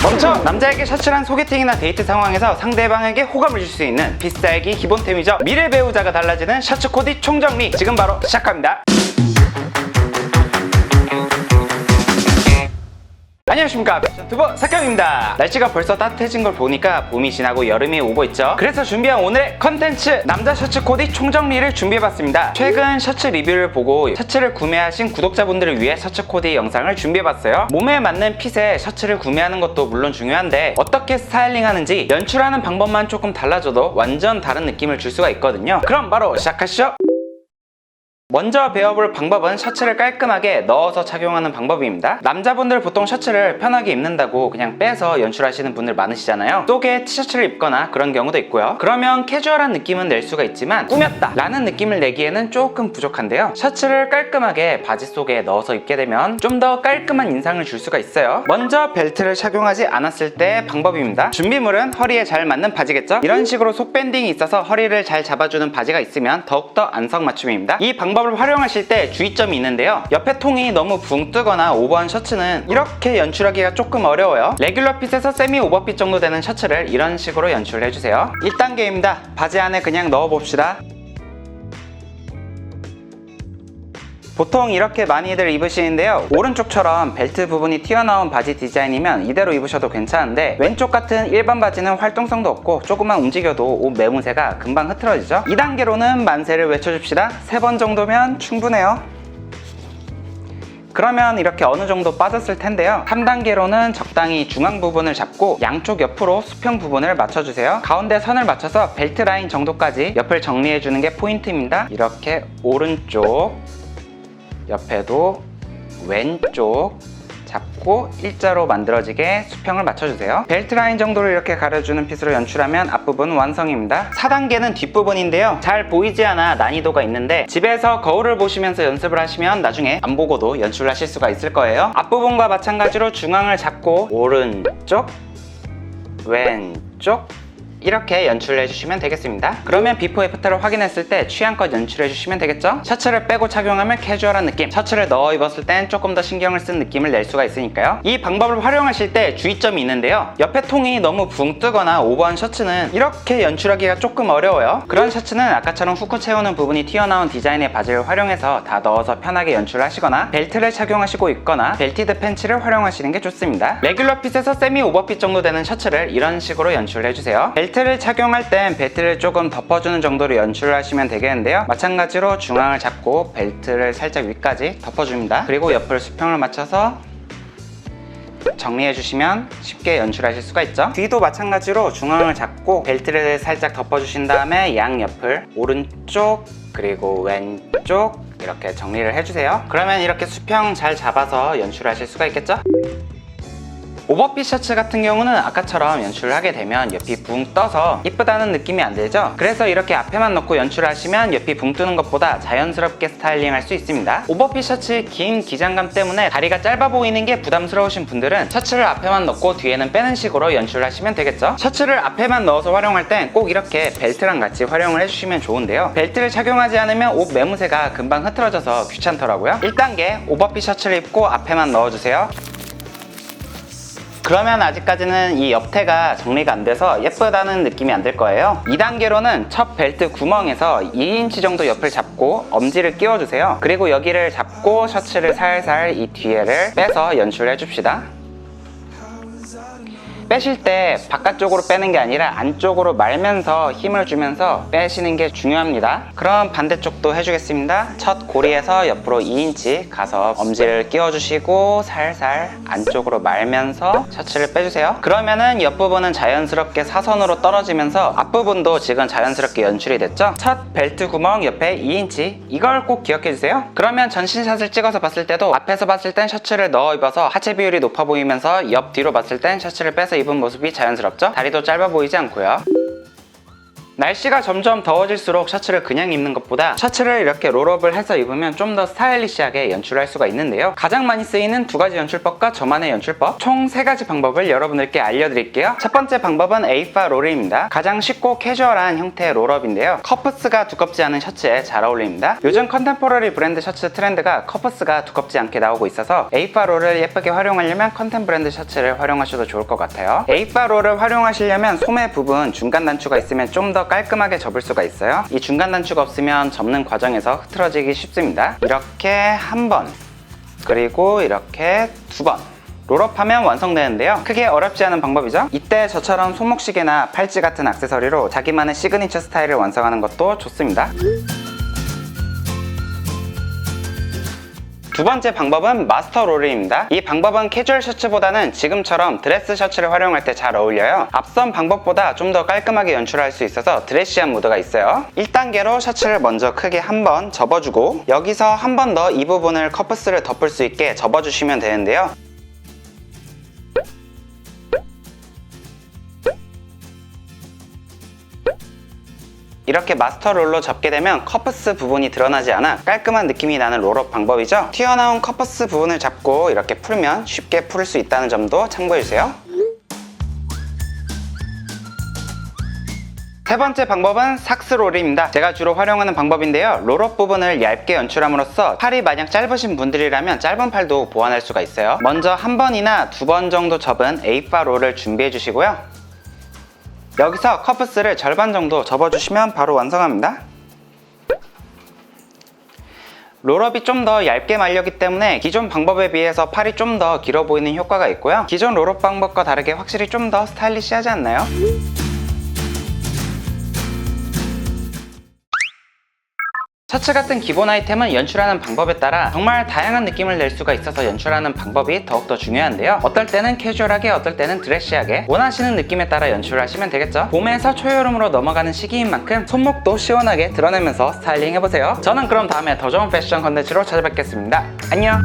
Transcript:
멈춰! 남자에게 셔츠란 소개팅이나 데이트 상황에서 상대방에게 호감을 줄 수 있는 비싸기 기본템이죠. 미래 배우자가 달라지는 셔츠 코디 총정리 지금 바로 시작합니다. 안녕하십니까, 패션 투버 석경입니다. 날씨가 벌써 따뜻해진 걸 보니까 봄이 지나고 여름이 오고 있죠. 그래서 준비한 오늘의 컨텐츠, 남자 셔츠 코디 총정리를 준비해봤습니다. 최근 셔츠 리뷰를 보고 셔츠를 구매하신 구독자분들을 위해 셔츠 코디 영상을 준비해봤어요. 몸에 맞는 핏의 셔츠를 구매하는 것도 물론 중요한데 어떻게 스타일링하는지 연출하는 방법만 조금 달라져도 완전 다른 느낌을 줄 수가 있거든요. 그럼 바로 시작하시죠. 먼저 배워볼 방법은 셔츠를 깔끔하게 넣어서 착용하는 방법입니다. 남자분들 보통 셔츠를 편하게 입는다고 그냥 빼서 연출하시는 분들 많으시잖아요. 속에 티셔츠를 입거나 그런 경우도 있고요. 그러면 캐주얼한 느낌은 낼 수가 있지만 꾸몄다 라는 느낌을 내기에는 조금 부족한데요. 셔츠를 깔끔하게 바지 속에 넣어서 입게 되면 좀 더 깔끔한 인상을 줄 수가 있어요. 먼저 벨트를 착용하지 않았을 때 방법입니다. 준비물은 허리에 잘 맞는 바지겠죠? 이런 식으로 속 밴딩이 있어서 허리를 잘 잡아주는 바지가 있으면 더욱더 안성맞춤입니다. 이 방법을 활용하실 때 주의점이 있는데요. 옆에 통이 너무 붕 뜨거나 오버한 셔츠는 이렇게 연출하기가 조금 어려워요. 레귤러 핏에서 세미 오버핏 정도 되는 셔츠를 이런 식으로 연출을 해주세요. 1단계입니다. 바지 안에 그냥 넣어봅시다. 보통 이렇게 많이들 입으시는데요. 오른쪽처럼 벨트 부분이 튀어나온 바지 디자인이면 이대로 입으셔도 괜찮은데 왼쪽 같은 일반 바지는 활동성도 없고 조금만 움직여도 옷 매무새가 금방 흐트러지죠. 2단계로는 만세를 외쳐줍시다. 3번 정도면 충분해요. 그러면 이렇게 어느 정도 빠졌을 텐데요. 3단계로는 적당히 중앙 부분을 잡고 양쪽 옆으로 수평 부분을 맞춰주세요. 가운데 선을 맞춰서 벨트 라인 정도까지 옆을 정리해주는 게 포인트입니다. 이렇게 오른쪽 옆에도 왼쪽 잡고 일자로 만들어지게 수평을 맞춰주세요. 벨트 라인 정도를 이렇게 가려주는 핏으로 연출하면 앞부분 완성입니다. 4단계는 뒷부분인데요. 잘 보이지 않아 난이도가 있는데 집에서 거울을 보시면서 연습을 하시면 나중에 안 보고도 연출을 하실 수가 있을 거예요. 앞부분과 마찬가지로 중앙을 잡고 오른쪽 왼쪽 이렇게 연출을 해주시면 되겠습니다. 그러면 비포 애프터를 확인했을 때 취향껏 연출해 주시면 되겠죠? 셔츠를 빼고 착용하면 캐주얼한 느낌, 셔츠를 넣어 입었을 땐 조금 더 신경을 쓴 느낌을 낼 수가 있으니까요. 이 방법을 활용하실 때 주의점이 있는데요. 옆에 통이 너무 붕 뜨거나 오버한 셔츠는 이렇게 연출하기가 조금 어려워요. 그런 셔츠는 아까처럼 후크 채우는 부분이 튀어나온 디자인의 바지를 활용해서 다 넣어서 편하게 연출을 하시거나 벨트를 착용하시고 있거나 벨티드 팬츠를 활용하시는 게 좋습니다. 레귤러 핏에서 세미 오버핏 정도 되는 셔츠를 이런 식으로 연출을 해주세요. 벨트를 착용할 땐 벨트를 조금 덮어주는 정도로 연출을 하시면 되겠는데요. 마찬가지로 중앙을 잡고 벨트를 살짝 위까지 덮어줍니다. 그리고 옆을 수평을 맞춰서 정리해주시면 쉽게 연출하실 수가 있죠. 뒤도 마찬가지로 중앙을 잡고 벨트를 살짝 덮어주신 다음에 양옆을 오른쪽 그리고 왼쪽 이렇게 정리를 해주세요. 그러면 이렇게 수평 잘 잡아서 연출하실 수가 있겠죠? 오버핏 셔츠 같은 경우는 아까처럼 연출을 하게 되면 옆이 붕 떠서 이쁘다는 느낌이 안 들죠? 그래서 이렇게 앞에만 넣고 연출을 하시면 옆이 붕 뜨는 것보다 자연스럽게 스타일링 할 수 있습니다. 오버핏 셔츠의 긴 기장감 때문에 다리가 짧아 보이는 게 부담스러우신 분들은 셔츠를 앞에만 넣고 뒤에는 빼는 식으로 연출을 하시면 되겠죠? 셔츠를 앞에만 넣어서 활용할 땐 꼭 이렇게 벨트랑 같이 활용을 해주시면 좋은데요. 벨트를 착용하지 않으면 옷 매무새가 금방 흐트러져서 귀찮더라고요. 1단계 오버핏 셔츠를 입고 앞에만 넣어주세요. 그러면 아직까지는 이 옆태가 정리가 안 돼서 예쁘다는 느낌이 안 들 거예요. 2단계로는 첫 벨트 구멍에서 2인치 정도 옆을 잡고 엄지를 끼워주세요. 그리고 여기를 잡고 셔츠를 살살 이 뒤에를 빼서 연출해 줍시다. 빼실 때 바깥쪽으로 빼는 게 아니라 안쪽으로 말면서 힘을 주면서 빼시는 게 중요합니다. 그럼 반대쪽도 해주겠습니다. 첫 고리에서 옆으로 2인치 가서 엄지를 끼워주시고 살살 안쪽으로 말면서 셔츠를 빼주세요. 그러면은 옆부분은 자연스럽게 사선으로 떨어지면서 앞부분도 지금 자연스럽게 연출이 됐죠? 첫 벨트 구멍 옆에 2인치 이걸 꼭 기억해주세요. 그러면 전신샷을 찍어서 봤을 때도 앞에서 봤을 땐 셔츠를 넣어 입어서 하체 비율이 높아 보이면서 옆 뒤로 봤을 땐 셔츠를 빼서 입은 모습이 자연스럽죠? 다리도 짧아 보이지 않고요. 날씨가 점점 더워질수록 셔츠를 그냥 입는 것보다 셔츠를 이렇게 롤업을 해서 입으면 좀 더 스타일리시하게 연출할 수가 있는데요. 가장 많이 쓰이는 두 가지 연출법과 저만의 연출법, 총 3가지 방법을 여러분들께 알려드릴게요. 첫 번째 방법은 에이파 롤입니다. 가장 쉽고 캐주얼한 형태의 롤업인데요. 커프스가 두껍지 않은 셔츠에 잘 어울립니다. 요즘 컨템포러리 브랜드 셔츠 트렌드가 커프스가 두껍지 않게 나오고 있어서 에이파 롤을 예쁘게 활용하려면 컨템 브랜드 셔츠를 활용하셔도 좋을 것 같아요. 에이파 롤을 활용하시려면 소매 부분 중간 단추가 있으면 좀 더 깔끔하게 접을 수가 있어요. 이 중간 단추가 없으면 접는 과정에서 흐트러지기 쉽습니다. 이렇게 한 번, 그리고 이렇게 2번 롤업하면 완성되는데요. 크게 어렵지 않은 방법이죠. 이때 저처럼 손목시계나 팔찌 같은 액세서리로 자기만의 시그니처 스타일을 완성하는 것도 좋습니다. 두 번째 방법은 마스터 롤입니다. 이 방법은 캐주얼 셔츠보다는 지금처럼 드레스 셔츠를 활용할 때 잘 어울려요. 앞선 방법보다 좀 더 깔끔하게 연출할 수 있어서 드레시한 무드가 있어요. 1단계로 셔츠를 먼저 크게 한 번 접어주고 여기서 한 번 더 이 부분을 커프스를 덮을 수 있게 접어주시면 되는데요. 이렇게 마스터 롤로 접게 되면 커프스 부분이 드러나지 않아 깔끔한 느낌이 나는 롤업 방법이죠. 튀어나온 커프스 부분을 잡고 이렇게 풀면 쉽게 풀 수 있다는 점도 참고해주세요. 세 번째 방법은 삭스 롤입니다. 제가 주로 활용하는 방법인데요. 롤업 부분을 얇게 연출함으로써 팔이 만약 짧으신 분들이라면 짧은 팔도 보완할 수가 있어요. 먼저 한 번이나 2번 정도 접은 에이파 롤을 준비해 주시고요. 여기서 커프스를 절반 정도 접어주시면 바로 완성합니다. 롤업이 좀 더 얇게 말렸기 때문에 기존 방법에 비해서 팔이 좀 더 길어 보이는 효과가 있고요. 기존 롤업 방법과 다르게 확실히 좀 더 스타일리시하지 않나요? 셔츠 같은 기본 아이템은 연출하는 방법에 따라 정말 다양한 느낌을 낼 수가 있어서 연출하는 방법이 더욱더 중요한데요. 어떨 때는 캐주얼하게, 어떨 때는 드레시하게 원하시는 느낌에 따라 연출을 하시면 되겠죠. 봄에서 초여름으로 넘어가는 시기인 만큼 손목도 시원하게 드러내면서 스타일링 해보세요. 저는 그럼 다음에 더 좋은 패션 컨텐츠로 찾아뵙겠습니다. 안녕!